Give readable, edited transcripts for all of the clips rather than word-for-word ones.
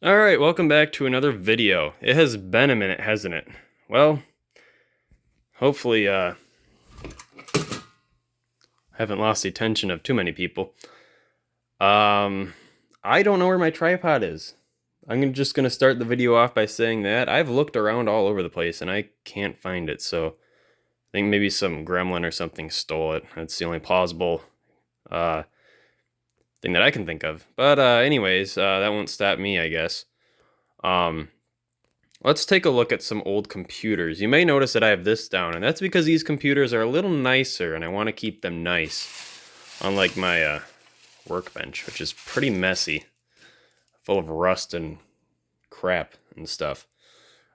Alright, welcome back to another video. It has been a minute, hasn't it? Well, hopefully, haven't lost the attention of too many people. I don't know where my tripod is. I'm just gonna start the video off by saying that I've looked around all over the place and I can't find it, so I think maybe some gremlin or something stole it. That's the only plausible, uh, thing that I can think of. But, anyways, that won't stop me, I guess. Um, Let's take a look at some old computers. You may notice that I have this down, and that's because these computers are a little nicer, and I want to keep them nice. Unlike my workbench, which is pretty messy, full of rust and crap and stuff.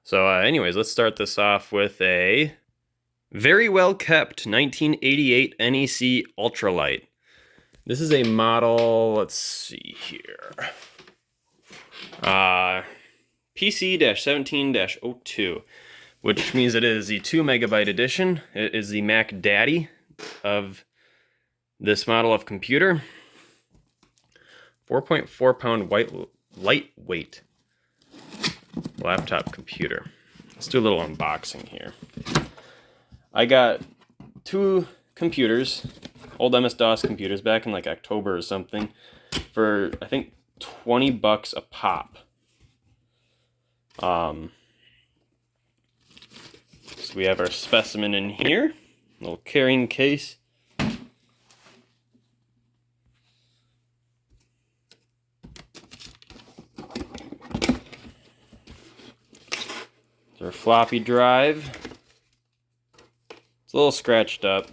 So anyways, let's start this off with a very well kept 1988 NEC Ultralight. This is a model, let's see here. PC-17-02, which means it is the 2 megabyte edition. It is the Mac Daddy of this model of computer. 4.4 pound lightweight laptop computer. Let's do a little unboxing here. I got two computers, old MS-DOS computers, back in like October or something, for I think $20 a pop. So we have our specimen in here, little carrying case. It's our floppy drive. It's a little scratched up.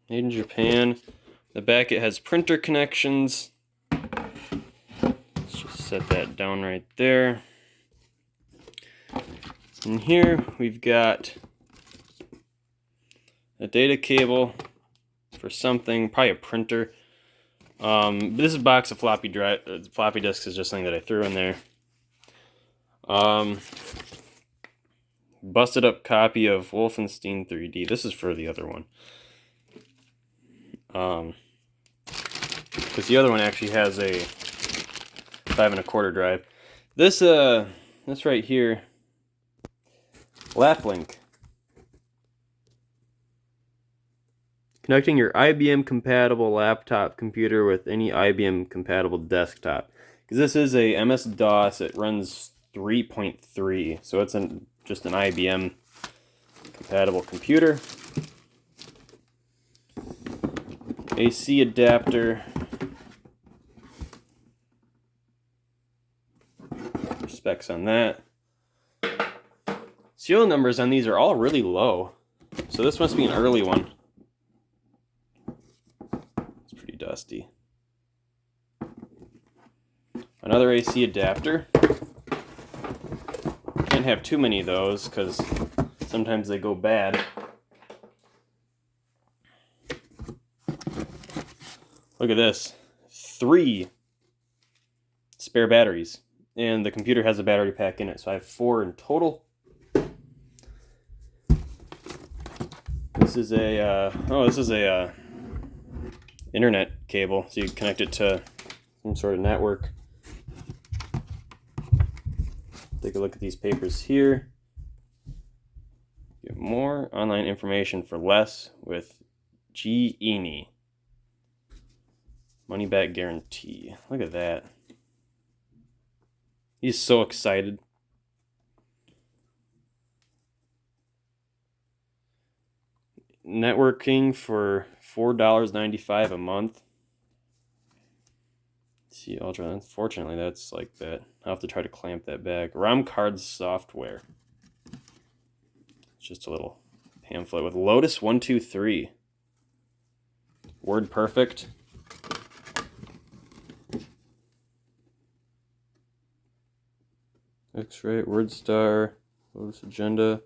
Made in Japan. The back it has printer connections. Let's just set that down right there. And here we've got a data cable for something, probably a printer. This is a box of floppy disks is just something that I threw in there. Busted up copy of Wolfenstein 3D. This is for the other one. Because the other one actually has a 5 1/4 drive. This right here, LapLink. Connecting your IBM compatible laptop computer with any IBM compatible desktop. Because this is a MS-DOS, it runs 3.3, so it's just an IBM compatible computer. AC adapter. Specs on that. Serial numbers on these are all really low, so this must be an early one. It's pretty dusty. Another AC adapter. Can't have too many of those because sometimes they go bad. Look at this. 3 spare batteries. And the computer has a battery pack in it, so I have 4 in total. This is a internet cable, so you connect it to some sort of network. Take a look at these papers here. Get more online information for less with Genie. Money back guarantee. Look at that. He's so excited. Networking for $4.95 a month. See, Ultra. Unfortunately, that's like that. I'll have to try to clamp that back. ROM card software. It's just a little pamphlet with Lotus 123. WordPerfect. X-Ray, WordStar, Lotus Agenda.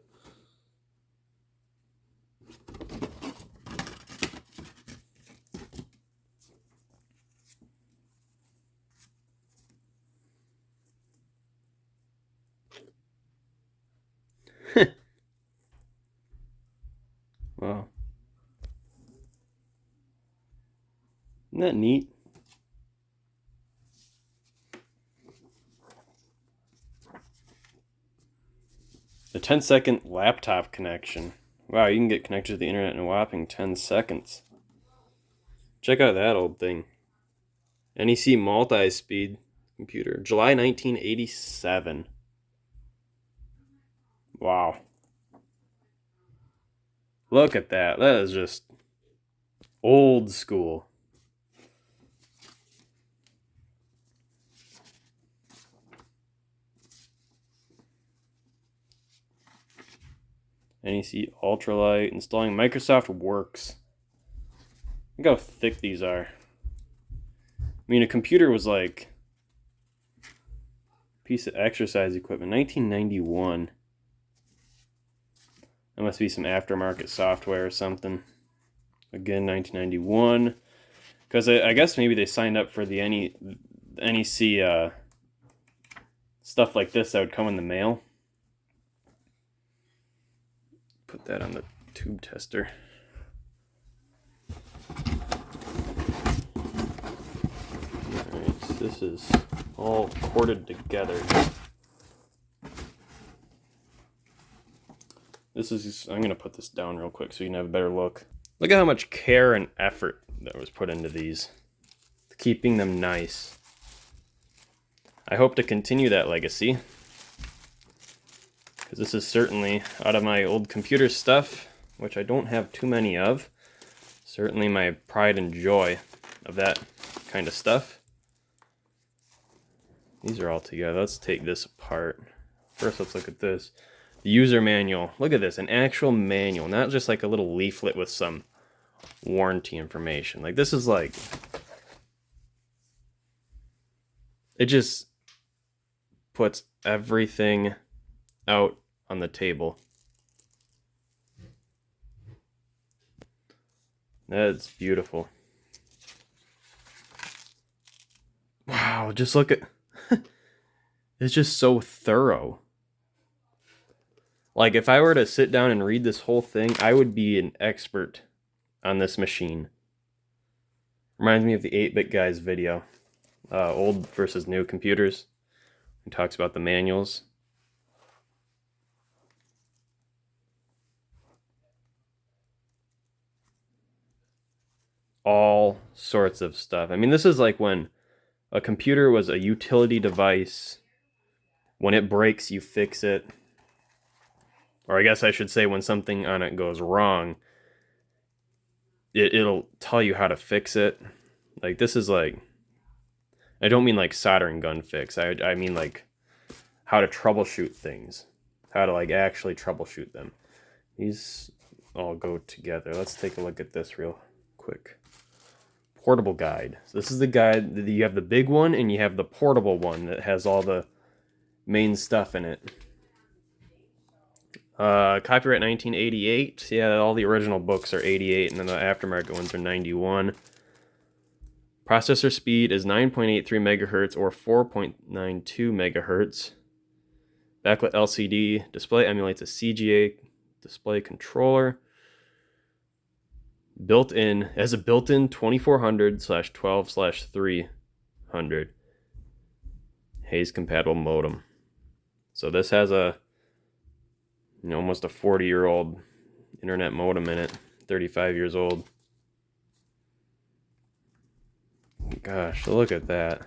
Wow. Isn't that neat? 10-second laptop connection. Wow, you can get connected to the internet in a whopping 10 seconds. Check out that old thing. NEC multi-speed computer. July 1987. Wow. Look at that. That is just old school. NEC Ultralight. Installing Microsoft Works. Look how thick these are. I mean, a computer was like a piece of exercise equipment. 1991. That must be some aftermarket software or something. Again, 1991. Because I guess maybe they signed up for the NEC stuff like this that would come in the mail. Put that on the tube tester. Alright, so this is all corded together. I'm going to put this down real quick so you can have a better look. Look at how much care and effort that was put into these. Keeping them nice. I hope to continue that legacy. Because this is certainly, out of my old computer stuff, which I don't have too many of, certainly my pride and joy of that kind of stuff. These are all together. Let's take this apart. First, let's look at this. The user manual. Look at this, an actual manual, not just like a little leaflet with some warranty information. Like, this is like, it just puts everything out on the table. That's beautiful. Wow, just look at it's just so thorough. Like, if I were to sit down and read this whole thing, I would be an expert on this machine. Reminds me of the 8-Bit Guys video. Old versus new computers. He talks about the manuals. All sorts of stuff. I mean, this is like when a computer was a utility device. When it breaks, you fix it. Or I guess I should say when something on it goes wrong, it'll tell you how to fix it. Like, this is like, I don't mean like soldering gun fix. I mean like how to troubleshoot things. How to like actually troubleshoot them. These all go together. Let's take a look at this real quick. Portable guide. So this is the guide. You have the big one and you have the portable one that has all the main stuff in it. Copyright 1988. Yeah, all the original books are 88, and then the aftermarket ones are 91. Processor speed is 9.83 megahertz or 4.92 megahertz. Backlit LCD display emulates a CGA display controller. Built-in, has a built-in 2400/12/300 Hayes compatible modem. So this has a almost a 40-year-old internet modem in it, 35 years old. Gosh, look at that.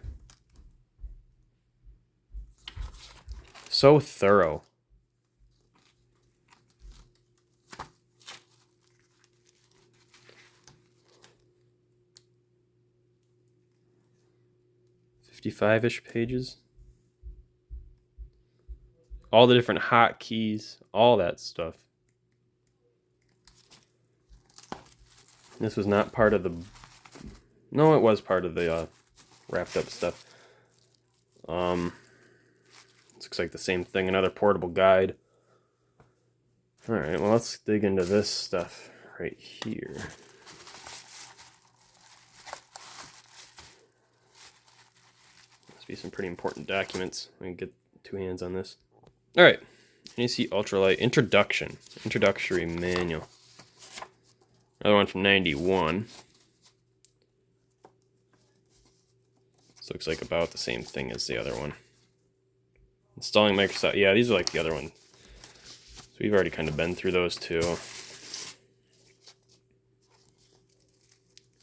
So thorough. $55-ish pages. All the different hotkeys, all that stuff. This was not part of the... No, it was part of the wrapped up stuff. Looks like the same thing, another portable guide. Alright, well, let's dig into this stuff right here. Must be some pretty important documents. I can get two hands on this. Alright, NEC Ultralight Introduction. Introductory Manual. Another one from 91. This looks like about the same thing as the other one. Installing Microsoft. Yeah, these are like the other one. we've already kind of been through those two.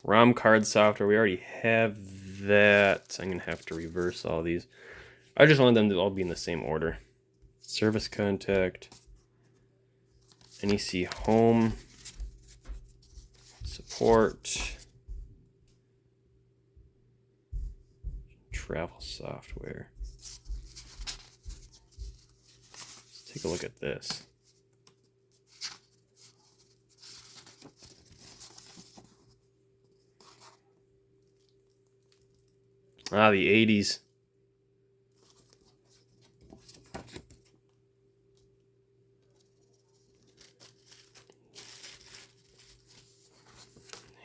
ROM card software, we already have that. I'm going to have to reverse all these. I just wanted them to all be in the same order. Service contact, NEC home, support, travel software. Let's take a look at this. Ah, the 80s.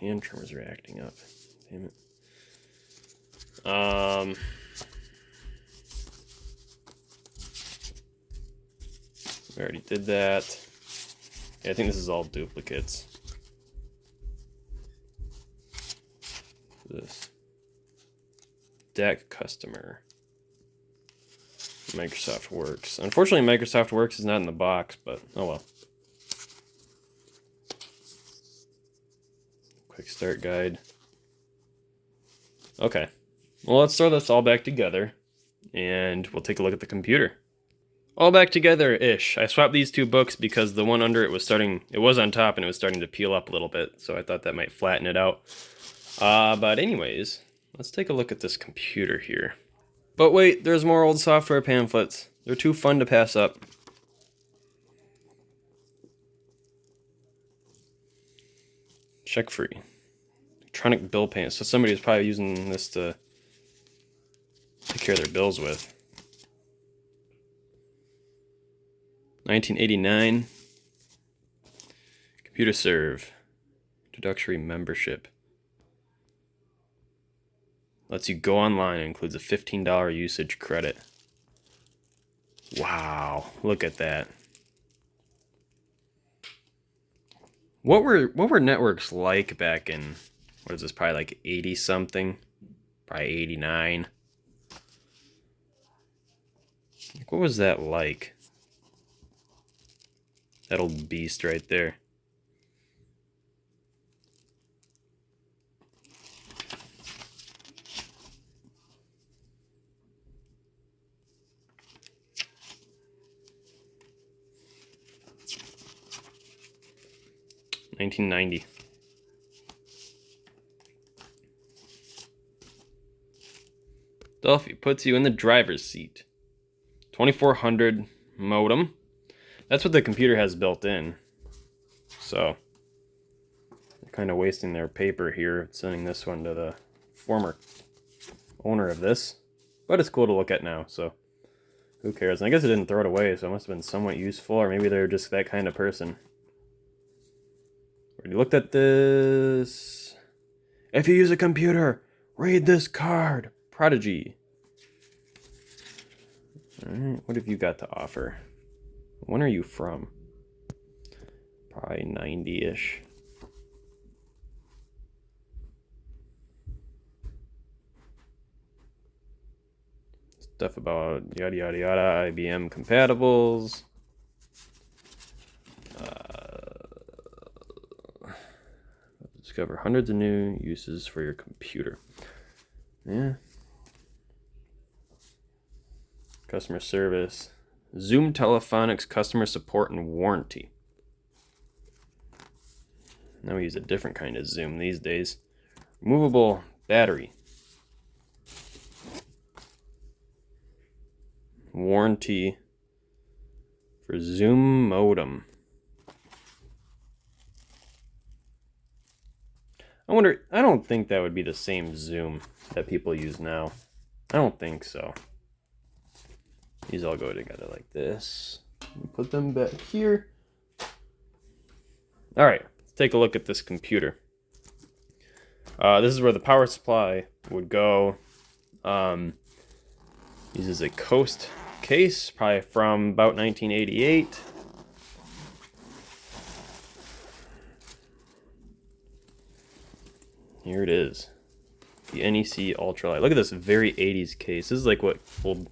Hand trimmers are acting up. Damn it. We already did that. Yeah, I think this is all duplicates. This DAC customer. Microsoft Works. Unfortunately, Microsoft Works is not in the box, but oh well. Quick start guide. Okay. Well, let's throw this all back together, and we'll take a look at the computer. All back together-ish. I swapped these two books because the one under it was on top and it was starting to peel up a little bit, so I thought that might flatten it out. But anyways, let's take a look at this computer here. But wait, there's more old software pamphlets. They're too fun to pass up. Check free. Electronic bill payment. So somebody was probably using this to take care of their bills with. 1989. ComputerServe. Introductory membership. Lets you go online and includes a $15 usage credit. Wow, look at that. What were networks like back in, what is this, probably like 80 something? Probably 89. What was that like? That old beast right there. $1990. Delphi puts you in the driver's seat. 2400 modem. That's what the computer has built in. So, they're kind of wasting their paper here, sending this one to the former owner of this. But it's cool to look at now, so who cares? And I guess I didn't throw it away, so it must have been somewhat useful, or maybe they're just that kind of person. Already looked at this. If you use a computer, read this card. Prodigy. Alright, what have you got to offer? When are you from? Probably 90-ish. Stuff about yada yada yada, IBM compatibles. Discover hundreds of new uses for your computer. Yeah. Customer service. Zoom Telephonics customer support and warranty. Now we use a different kind of Zoom these days. Removable battery. Warranty for Zoom modem. I wonder, I don't think that would be the same Zoom that people use now. I don't think so. These all go together like this. Put them back here. All right, let's take a look at this computer. This is where the power supply would go. Uses a Coast case, probably from about 1988. Here it is. The NEC Ultralight. Look at this very 80s case. This is like what old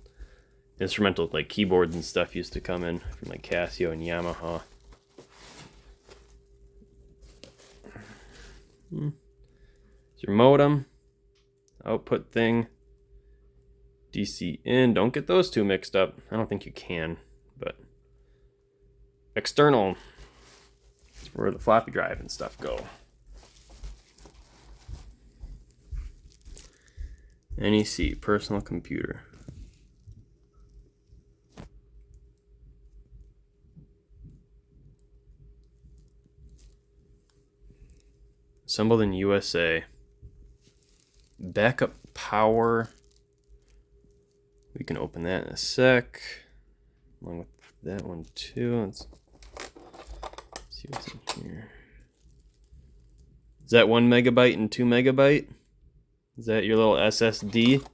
instrumental like keyboards and stuff used to come in from like Casio and Yamaha. It's your modem, output thing, DC in. Don't get those two mixed up. I don't think you can, but external, it's where the floppy drive and stuff go. NEC, personal computer. Assembled in USA. Backup power. We can open that in a sec. Along with that one too. Let's see what's in here. Is that 1 megabyte and 2 megabyte? Is that your little SSD?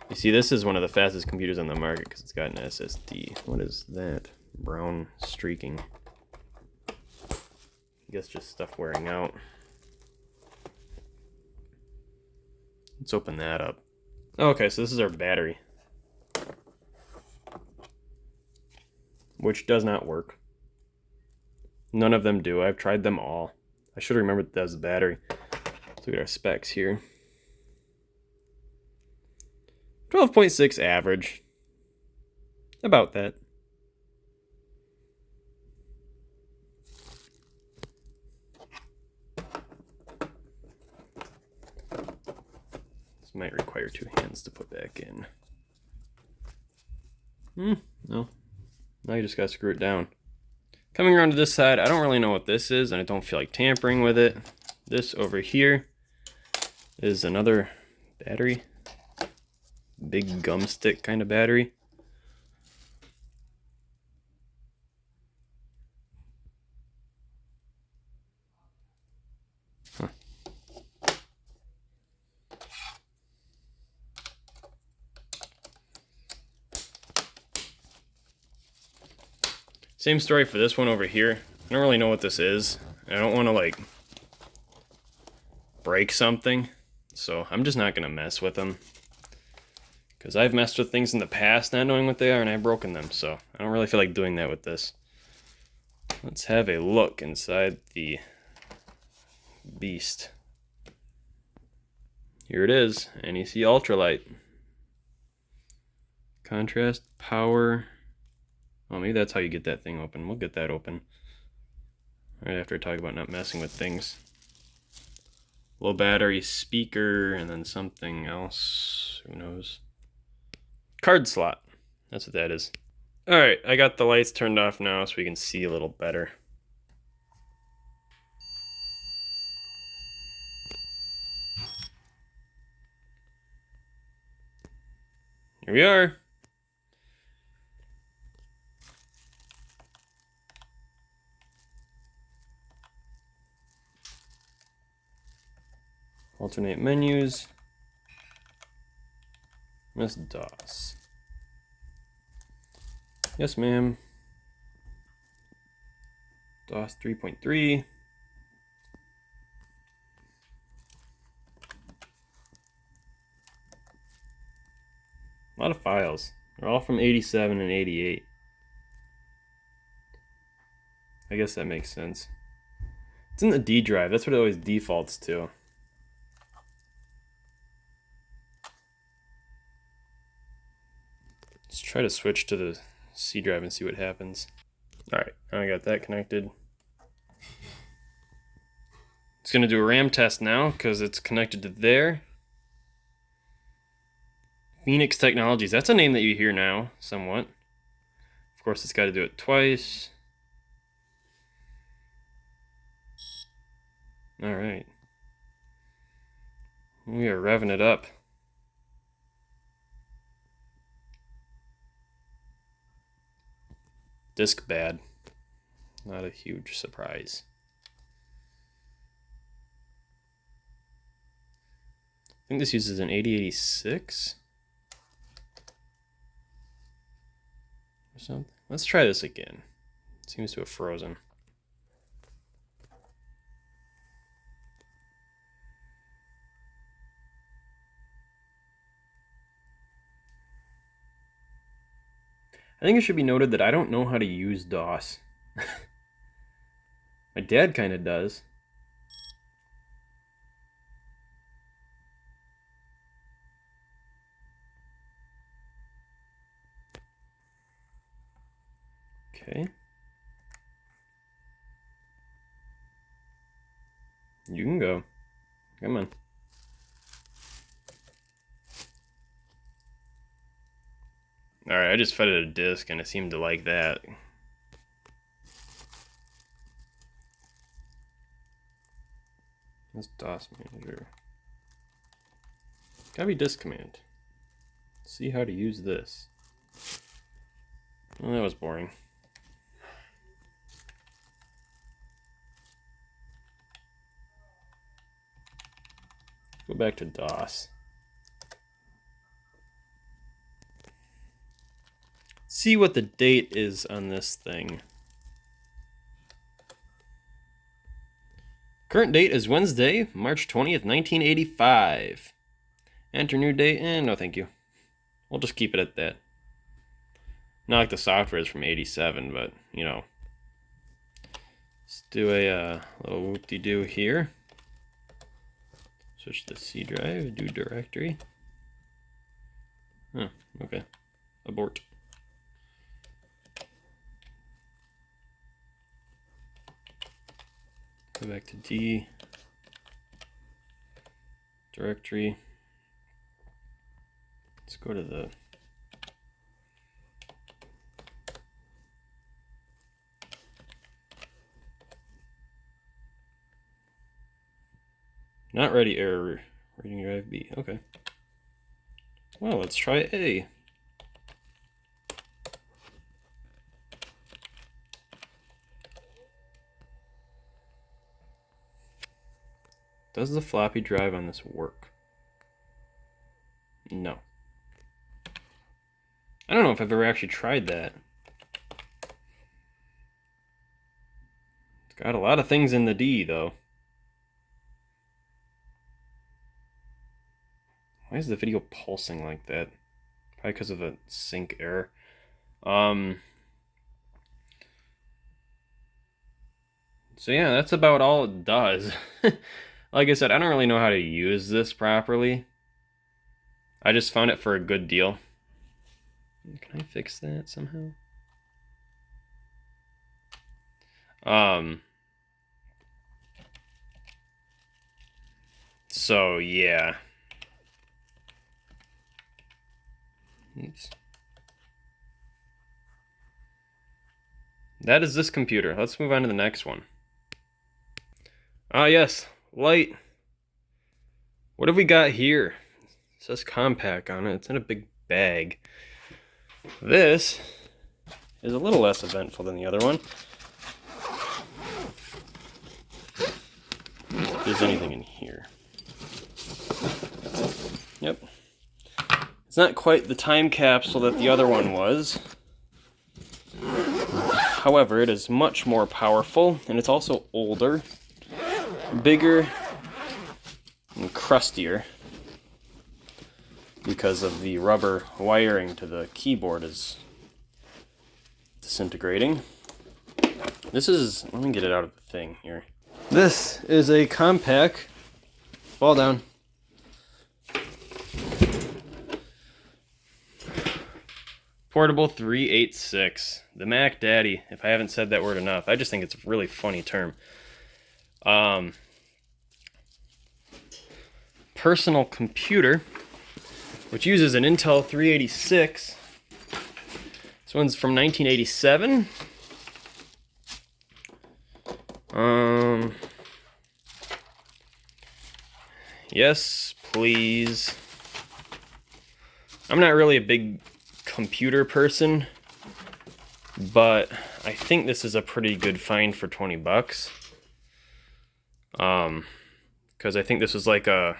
You see, this is one of the fastest computers on the market because it's got an SSD. What is that? Brown streaking. I guess just stuff wearing out. Let's open that up. Okay, so this is our battery, which does not work. None of them do. I've tried them all. I should have remembered that was the battery. Let's look at our specs here. 12.6 average. About that. This might require 2 hands to put back in. No. Now you just gotta screw it down. Coming around to this side, I don't really know what this is, and I don't feel like tampering with it. This over here is another battery. Big gum stick kind of battery. Huh. Same story for this one over here. I don't really know what this is. I don't want to like break something, so I'm just not gonna mess with them. Because I've messed with things in the past not knowing what they are and I've broken them, so I don't really feel like doing that with this. Let's have a look inside the beast. Here it is, NEC Ultralight. Contrast, power. Oh, maybe that's how you get that thing open. We'll get that open right after I talk about not messing with things. Low battery, speaker, and then something else. Who knows? Card slot. That's what that is. Alright, I got the lights turned off now so we can see a little better. Here we are. Alternate menus. MS-DOS. Yes, ma'am. DOS 3.3. A lot of files. They're all from 87 and 88. I guess that makes sense. It's in the D drive. That's what it always defaults to. Let's try to switch to the C drive and see what happens. Alright, now I got that connected. It's going to do a RAM test now because it's connected to there. Phoenix Technologies, that's a name that you hear now, somewhat. Of course, it's got to do it twice. Alright. We are revving it up. Disk bad. Not a huge surprise. I think this uses an 8086 or something. Let's try this again. It seems to have frozen. I think it should be noted that I don't know how to use DOS. My dad kind of does. Okay. You can go. Come on. Alright, I just fed it a disc and it seemed to like that. That's DOS manager. Gotta be disk command. See how to use this. Well, that was boring. Go back to DOS. See what the date is on this thing. Current date is Wednesday, March 20th, 1985. Enter new date, no thank you. We'll just keep it at that. Not like the software is from 87, but, you know. Let's do a little whoop-de-doo here. Switch to C drive, do directory. Oh, okay. Abort. Go back to D. Directory. Let's go to the not ready error. Reading drive B. Okay. Well, let's try A. Does the floppy drive on this work? No. I don't know if I've ever actually tried that. It's got a lot of things in the D, though. Why is the video pulsing like that? Probably because of a sync error. So yeah, that's about all it does. Like I said, I don't really know how to use this properly. I just found it for a good deal. Can I fix that somehow? So yeah. Oops. That is this computer. Let's move on to the next one. Ah, yes, light. What have we got here? It says Compaq on it. It's in a big bag. This is a little less eventful than the other one. If there's anything in here. Yep. It's not quite the time capsule that the other one was. However, it is much more powerful, and it's also older, bigger, and crustier because of the rubber wiring to the keyboard is disintegrating. This is, let me get it out of the thing here. This is a Compaq, fall down, Portable 386, the Mac Daddy, if I haven't said that word enough. I just think it's a really funny term. Personal computer, which uses an Intel 386. This one's from 1987. Yes, please. I'm not really a big computer person, but I think this is a pretty good find for 20 bucks. Because I think this was like a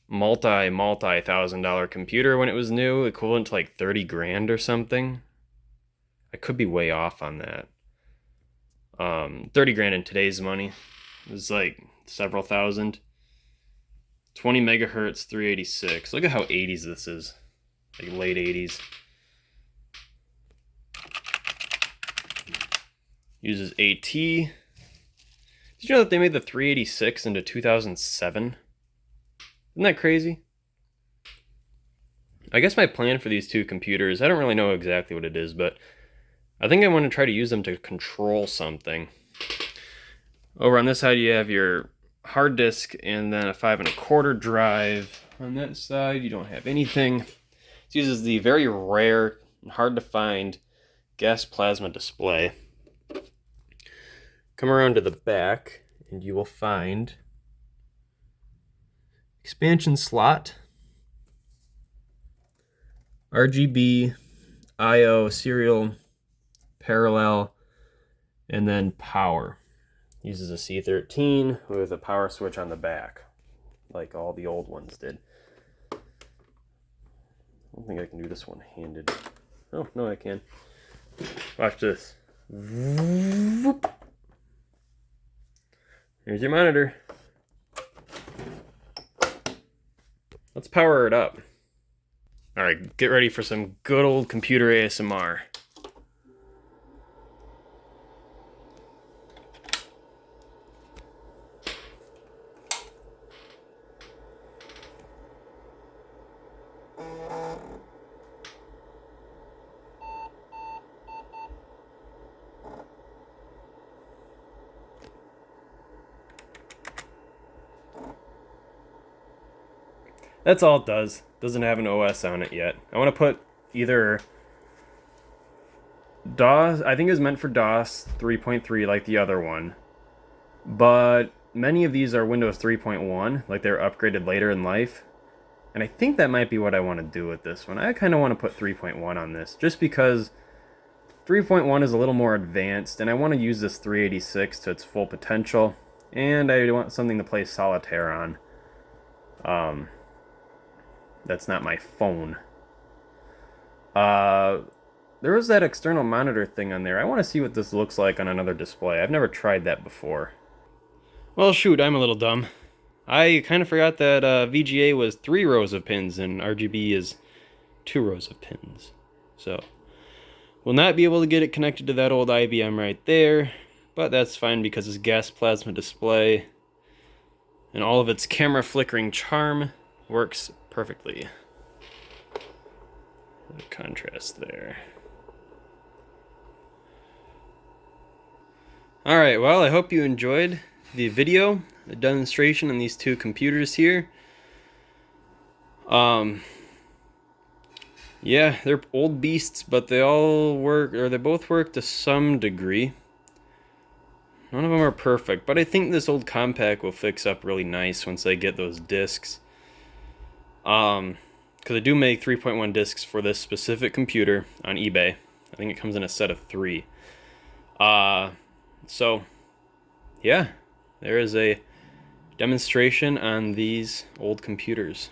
multi-thousand-dollar computer when it was new, equivalent to like 30 grand or something. I could be way off on that. 30 grand in today's money is like several thousand. 20 megahertz 386. Look at how 80s this is. like late 80s. Uses AT. Did you know that they made the 386 into 2007? Isn't that crazy? I guess my plan for these two computers, I don't really know exactly what it is, but I think I want to try to use them to control something. Over on this side, you have your hard disk and then a 5 1/4 drive. On that side, you don't have anything. It uses the very rare and hard to find gas plasma display. Come around to the back and you will find expansion slot, RGB, IO, serial, parallel, and then power. Uses a C13 with a power switch on the back, like all the old ones did. I don't think I can do this one-handed. Oh, no, I can. Watch this. Here's your monitor. Let's power it up. All right, get ready for some good old computer ASMR. That's all it does. Doesn't have an OS on it yet. I want to put either DOS, I think it was meant for DOS 3.3 like the other one, but many of these are Windows 3.1, like they're upgraded later in life, and I think that might be what I want to do with this one. I kind of want to put 3.1 on this, just because 3.1 is a little more advanced, and I want to use this 386 to its full potential, and I want something to play solitaire on. That's not my phone. There was that external monitor thing on there. I want to see what this looks like on another display. I've never tried that before. Well, shoot, I'm a little dumb. I kind of forgot that VGA was 3 rows of pins and RGB is 2 rows of pins. So, we'll not be able to get it connected to that old IBM right there, but that's fine because it's gas plasma display and all of its camera flickering charm works perfectly. The contrast there. Alright, well, I hope you enjoyed the video, the demonstration on these two computers here. Yeah, they're old beasts, but they all work, or they both work to some degree. None of them are perfect, but I think this old Compaq will fix up really nice once I get those discs. Because I do make 3.1 discs for this specific computer on eBay. I think it comes in a set of 3. So, yeah, there is a demonstration on these old computers.